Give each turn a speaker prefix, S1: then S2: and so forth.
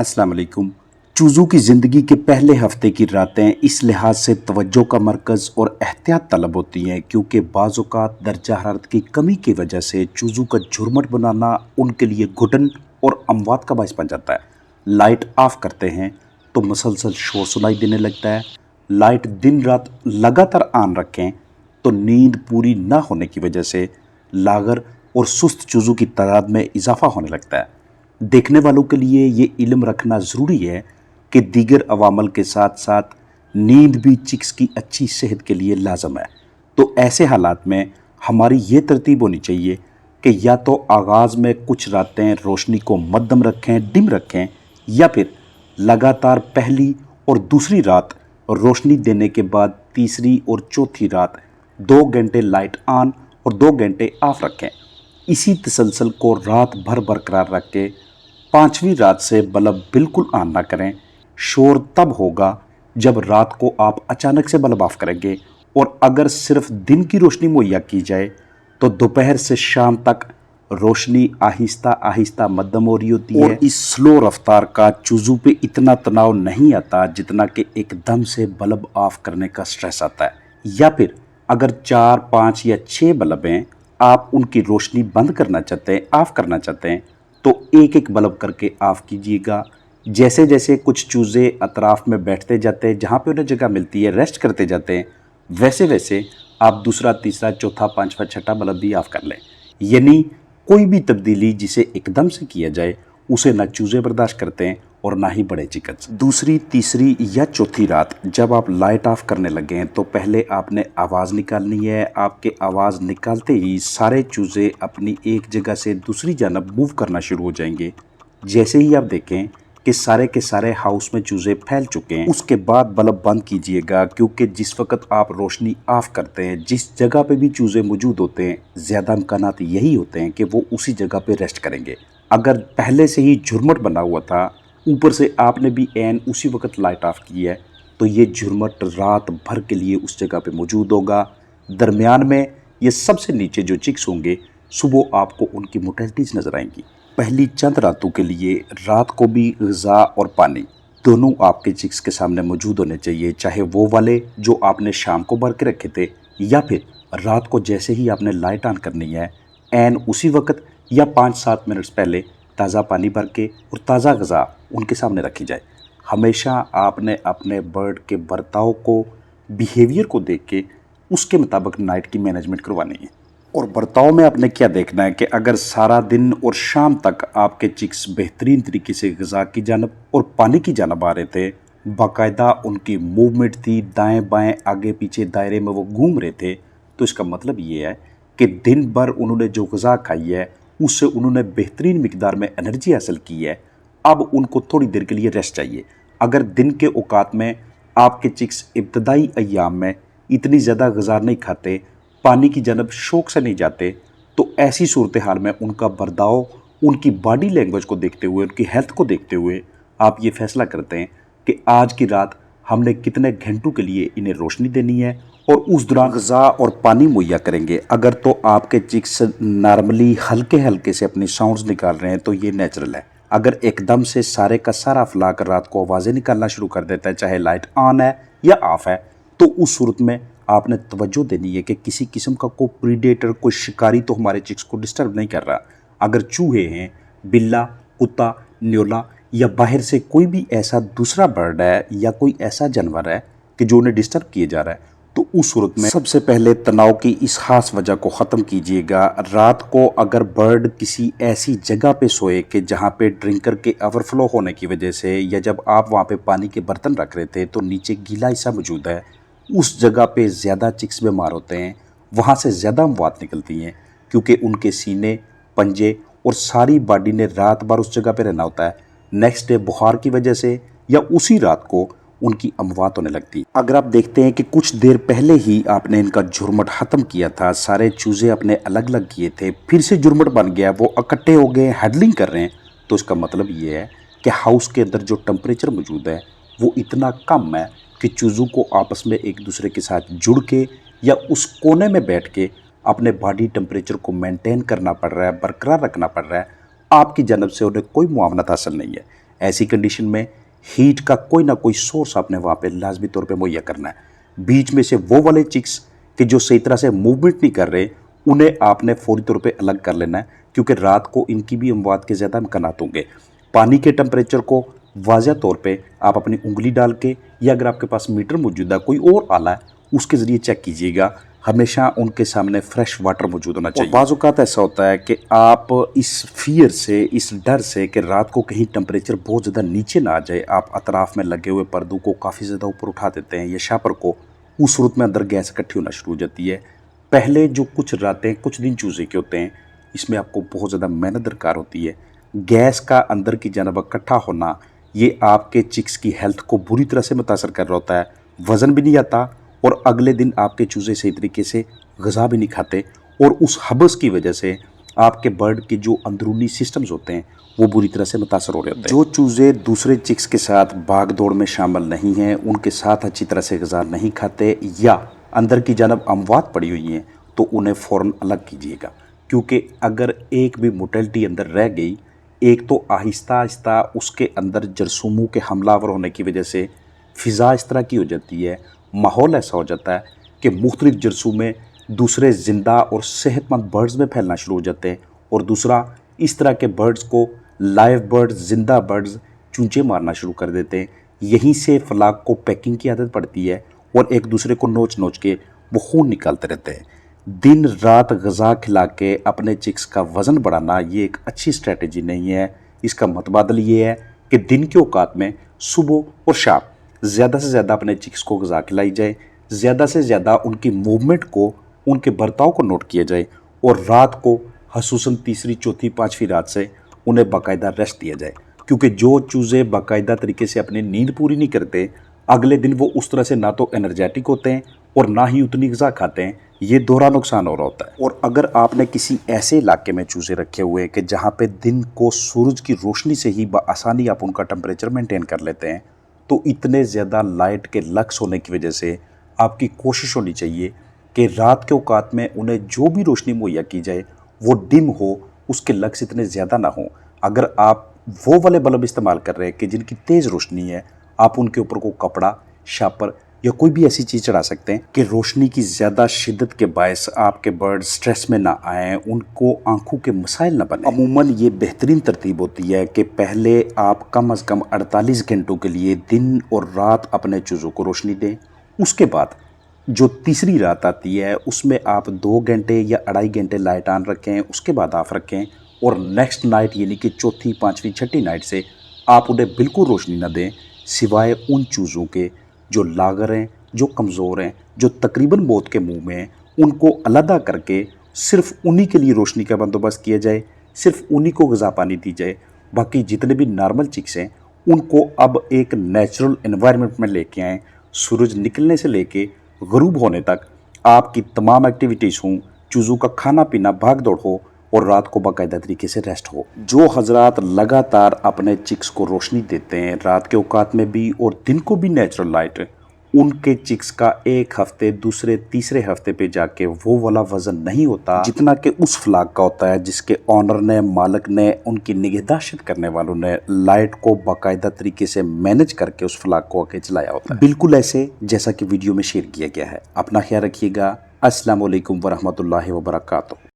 S1: अस्सलाम वालेकुम। चूज़ों की ज़िंदगी के पहले हफ्ते की रातें इस लिहाज से तवज्जो का मरकज़ और एहतियात तलब होती हैं क्योंकि बाज़ औक़ात दर्जा हरारत की कमी की वजह से चूज़ों का झुरमुट बनाना उनके लिए घुटन और अमवात का बायस बन जाता है। लाइट ऑफ करते हैं तो मसलसल शोर सुनाई देने लगता है। लाइट दिन रात लगातार ऑन रखें तो नींद पूरी ना होने की वजह से लागर और सुस्त चूज़ों की तादाद में इजाफा होने लगता है। देखने वालों के लिए ये इल्म रखना ज़रूरी है कि दीगर अवामल के साथ साथ नींद भी चिक्स की अच्छी सेहत के लिए लाजम है। तो ऐसे हालात में हमारी ये तरतीब होनी चाहिए कि या तो आगाज़ में कुछ रातें रोशनी को मध्यम रखें, डिम रखें, या फिर लगातार पहली और दूसरी रात रोशनी देने के बाद तीसरी और चौथी रात 2 घंटे लाइट ऑन और 2 घंटे ऑफ रखें। इसी तसलसल को रात भर बरकरार रख के 5वीं रात से बल्ब बिल्कुल ऑन ना करें। शोर तब होगा जब रात को आप अचानक से बल्ब ऑफ करेंगे, और अगर सिर्फ दिन की रोशनी मुहैया की जाए तो दोपहर से शाम तक रोशनी आहिस्ता आहिस्ता मध्यम हो रही होती है। और इस स्लो रफ्तार का चूज़ों पे इतना तनाव नहीं आता जितना कि एकदम से बल्ब ऑफ करने का स्ट्रेस आता है। या फिर अगर 4, 5 या 6 बल्ब हैं, आप उनकी रोशनी बंद करना चाहते हैं, ऑफ करना चाहते हैं, तो एक एक बल्ब करके ऑफ कीजिएगा। जैसे जैसे कुछ चूज़े अतराफ में बैठते जाते हैं, जहाँ पे उन्हें जगह मिलती है रेस्ट करते जाते हैं, वैसे वैसे आप दूसरा, तीसरा, चौथा, पांचवा, छठा बल्ब भी ऑफ कर लें। यानी कोई भी तब्दीली जिसे एकदम से किया जाए उसे ना चूज़े बर्दाश्त करते हैं और ना ही बड़े चिकन्स। दूसरी, तीसरी या चौथी रात जब आप लाइट ऑफ करने लगें तो पहले आपने आवाज़ निकालनी है। आपके आवाज़ निकालते ही सारे चूज़े अपनी एक जगह से दूसरी जानब मूव करना शुरू हो जाएंगे। जैसे ही आप देखें कि सारे के सारे हाउस में चूज़े फैल चुके हैं, उसके बाद बल्ब बंद कीजिएगा, क्योंकि जिस वक्त आप रोशनी ऑफ करते हैं जिस जगह पे भी चूज़े मौजूद होते हैं ज़्यादा इम्कानात यही होते हैं कि वो उसी जगह पे रेस्ट करेंगे। अगर पहले से ही झुरमुट बना हुआ था, ऊपर से आपने भी एन उसी वक्त लाइट ऑफ की है, तो ये झुरमुट रात भर के लिए उस जगह पे मौजूद होगा। दरमियान में ये सबसे नीचे जो चिक्स होंगे, सुबह आपको उनकी मोटेलिटीज़ नज़र आएंगी। पहली चंद रातों के लिए रात को भी ग़िज़ा और पानी दोनों आपके चिक्स के सामने मौजूद होने चाहिए, चाहे वो वाले जो आपने शाम को भर के रखे थे, या फिर रात को जैसे ही आपने लाइट ऑन करनी है एन उसी वक्त या 5-7 मिनट्स पहले ताज़ा पानी भर के और ताज़ा ग़िज़ा उनके सामने रखी जाए। हमेशा आपने अपने बर्ड के बर्ताव को, बिहेवियर को देख के उसके मुताबिक नाइट की मैनेजमेंट करवानी है। और बर्ताव में आपने क्या देखना है कि अगर सारा दिन और शाम तक आपके चिक्स बेहतरीन तरीके से ग़िज़ा की जानब और पानी की जानब आ रहे थे, बाकायदा उनकी मूवमेंट थी, दाएं बाएं आगे पीछे दायरे में वो घूम रहे थे, तो इसका मतलब ये है कि दिन भर उन्होंने जो ग़िज़ा खाई है उससे उन्होंने बेहतरीन मिकदार में एनर्जी हासिल की है। अब उनको थोड़ी देर के लिए रेस्ट चाहिए। अगर दिन के औकात में आपके चिक्स इब्तदाई अय्याम में इतनी ज़्यादा ग़िज़ा नहीं खाते, पानी की जानब शौक़ से नहीं जाते, तो ऐसी सूरत हाल में उनका बर्ताव उनकी बॉडी लैंग्वेज को देखते हुए, उनकी हेल्थ को देखते हुए आप ये फ़ैसला करते हैं कि आज की रात हमने कितने घंटों के लिए इन्हें रोशनी देनी है और उस दौरान ग़िज़ा और पानी मुहैया करेंगे। अगर तो आपके चिक्स नॉर्मली हल्के हल्के से अपनी साउंड्स निकाल रहे हैं तो ये नेचुरल है। अगर एकदम से सारे का सारा फलाकर रात को आवाज़ें निकालना शुरू कर देता है, चाहे लाइट ऑन है या ऑफ है, तो उस सूरत में आपने तवज्जो देनी है कि किसी किस्म का कोई प्रीडेटर, कोई शिकारी तो हमारे चिक्स को डिस्टर्ब नहीं कर रहा। अगर चूहे हैं, बिल्ला, कुत्ता, न्योला या बाहर से कोई भी ऐसा दूसरा बर्ड है या कोई ऐसा जानवर है कि जो उन्हें डिस्टर्ब किए जा रहा है, तो उस सूरत में सबसे पहले तनाव की इस खास वजह को ख़त्म कीजिएगा। रात को अगर बर्ड किसी ऐसी जगह पे सोए कि जहाँ पे ड्रिंकर के ओवरफ्लो होने की वजह से, या जब आप वहाँ पे पानी के बर्तन रख रहे थे तो नीचे गीला हिस्सा मौजूद है, उस जगह पे ज़्यादा चिक्स बीमार होते हैं, वहाँ से ज़्यादा अमवात निकलती हैं, क्योंकि उनके सीने, पंजे और सारी बॉडी ने रात भर उस जगह पे रहना होता है। नेक्स्ट डे बुखार की वजह से या उसी रात को उनकी अमवात होने लगती। अगर आप देखते हैं कि कुछ देर पहले ही आपने इनका झुरमुट ख़त्म किया था, सारे चूज़े अपने अलग अलग किए थे, फिर से झुरमुट बन गया, वो इकट्ठे हो गए, हैडलिंग कर रहे हैं, तो इसका मतलब ये है कि हाउस के अंदर जो टेम्परेचर मौजूद है वो इतना कम है कि चूज़ों को आपस में एक दूसरे के साथ जुड़ के या उस कोने में बैठ के अपने बॉडी टेम्परेचर को मेंटेन करना पड़ रहा है, बरकरार रखना पड़ रहा है। आपकी जानब से उन्हें कोई मुआवनत हासिल नहीं है। ऐसी कंडीशन में हीट का कोई ना कोई सोर्स आपने वहाँ पे लाजमी तौर पे मुहैया करना है। बीच में से वो वाले चिक्स कि जो सही तरह से मूवमेंट नहीं कर रहे, उन्हें आपने फौरी तौर पे अलग कर लेना है, क्योंकि रात को इनकी भी अमवात के ज़्यादा इम्कानात होंगे। पानी के टेम्परेचर को वाज़ह तौर पे आप अपनी उंगली डाल के, या अगर आपके पास मीटर मौजूद है, कोई और आला है, उसके ज़रिए चेक कीजिएगा। हमेशा उनके सामने फ्रेश वाटर मौजूद होना चाहिए। बाज़ औक़ात ऐसा होता है कि आप इस फियर से, इस डर से कि रात को कहीं टेम्परेचर बहुत ज़्यादा नीचे ना आ जाए, आप अतराफ़ में लगे हुए पर्दों को काफ़ी ज़्यादा ऊपर उठा देते हैं या शापर को। उस सूरत में अंदर गैस इकट्ठी होना शुरू हो जाती है। पहले जो कुछ रातें, कुछ दिन चूज़े के होते हैं, इसमें आपको बहुत ज़्यादा मेहनत दरकार होती है। गैस का अंदर की जानब इकट्ठा होना, ये आपके चिक्स की हेल्थ को बुरी तरह से मुतासर कर रहा होता है। वज़न भी नहीं आता और अगले दिन आपके चूज़े सही तरीके से ग़िज़ा भी नहीं खाते, और उस हबस की वजह से आपके बर्ड के जो अंदरूनी सिस्टम्स होते हैं वो बुरी तरह से मुतासर हो रहे होते हैं। जो चूज़े दूसरे चिक्स के साथ भाग दौड़ में शामिल नहीं हैं, उनके साथ अच्छी तरह से ग़िज़ा नहीं खाते, या अंदर की जानब अमवात पड़ी हुई हैं, तो उन्हें फ़ौरन अलग कीजिएगा। क्योंकि अगर एक भी मोटेलिटी अंदर रह गई, एक तो आहिस्ता आहिस्ता उसके अंदर जरसूमों के हमलावर होने की वजह से फ़िज़ा इस तरह की हो जाती है, माहौल ऐसा हो जाता है कि मुख्तलिफ जरसूमें दूसरे ज़िंदा और सेहतमंद बर्ड्स में फैलना शुरू हो जाते हैं। और दूसरा, इस तरह के बर्ड्स को लाइव बर्ड्स, ज़िंदा बर्ड्स चूंचे मारना शुरू कर देते हैं। यहीं से फ्लाक को पैकिंग की आदत पड़ती है और एक दूसरे को नोच नोच के वो खून निकालते रहते हैं। दिन रात ग़िज़ा खिला के अपने चिक्स का वज़न बढ़ाना ये एक अच्छी स्ट्रेटजी नहीं है। इसका मतबादल ये है कि दिन के औकात में सुबह और शाम ज़्यादा से ज़्यादा अपने चिक्स को ग़िज़ा खिलाई जाए, ज़्यादा से ज़्यादा उनकी मूवमेंट को, उनके बर्ताव को नोट किया जाए, और रात को खसूसन तीसरी, चौथी, पाँचवीं रात से उन्हें बाकायदा रेस्ट दिया जाए। क्योंकि जो चूज़े बाकायदा तरीके से अपनी नींद पूरी नहीं करते, अगले दिन वो उस तरह से ना तो एनर्जेटिक होते हैं और ना ही उतनी ग़िज़ा खाते हैं। ये दोहरा नुकसान हो रहा होता है। और अगर आपने किसी ऐसे इलाके में चूज़े रखे हुए कि जहाँ पे दिन को सूरज की रोशनी से ही बआसानी आप उनका टेम्परेचर मेंटेन कर लेते हैं, तो इतने ज़्यादा लाइट के लक्स होने की वजह से आपकी कोशिश होनी चाहिए कि रात के औकात में उन्हें जो भी रोशनी मुहैया की जाए वो डिम हो, उसके लक्स इतने ज़्यादा ना हो। अगर आप वो वाले बल्ब इस्तेमाल कर रहे हैं कि जिनकी तेज़ रोशनी है, आप उनके ऊपर को कपड़ा, शापर या कोई भी ऐसी चीज़ चढ़ा सकते हैं कि रोशनी की ज़्यादा शिद्दत के बायस आपके बर्ड स्ट्रेस में ना आएँ, उनको आंखों के मसाइल ना बने। अमूमन ये बेहतरीन तरतीब होती है कि पहले आप कम अज़ कम 48 घंटों के लिए दिन और रात अपने चूज़ों को रोशनी दें। उसके बाद जो तीसरी रात आती है उसमें आप 2 घंटे या 2.5 घंटे लाइट ऑन रखें, उसके बाद ऑफ रखें, और नेक्स्ट नाइट यानी कि चौथी, पाँचवीं, छठी नाइट से आप उन्हें बिल्कुल रोशनी न दें, सिवाय उन चूज़ों के जो लागर हैं, जो कमज़ोर हैं, जो तकरीबन मौत के मुंह में हैं। उनको अलहदा करके सिर्फ उन्हीं के लिए रोशनी का बंदोबस्त किया जाए, सिर्फ उन्हीं को ग़िज़ा पानी दी जाए। बाकी जितने भी नॉर्मल चिक्स हैं उनको अब एक नेचुरल एनवायरनमेंट में लेके आएँ। सूरज निकलने से लेके ग़ुरूब होने तक आपकी तमाम एक्टिविटीज़ हों, चूज़ों का खाना पीना भाग दौड़ हो, और रात को बाकायदा तरीके से रेस्ट हो। जो हजरात लगातार अपने चिक्स को रोशनी देते हैं, रात के औकात में भी और दिन को भी नेचुरल लाइट, उनके चिक्स का एक हफ्ते, दूसरे, तीसरे हफ्ते पे जाके वो वाला वज़न नहीं होता जितना कि उस फ्लाक का होता है जिसके ऑनर ने, मालिक ने, उनकी निगहदाश्त करने वालों ने लाइट को बाकायदा तरीके से मैनेज करके उस फ्लाक को आके चलाया होता है। बिल्कुल ऐसे जैसा कि वीडियो में शेयर किया गया है। अपना ख्याल रखिएगा। अस्सलाम वालेकुम वरहमतुल्लाहि वबरकातुहू।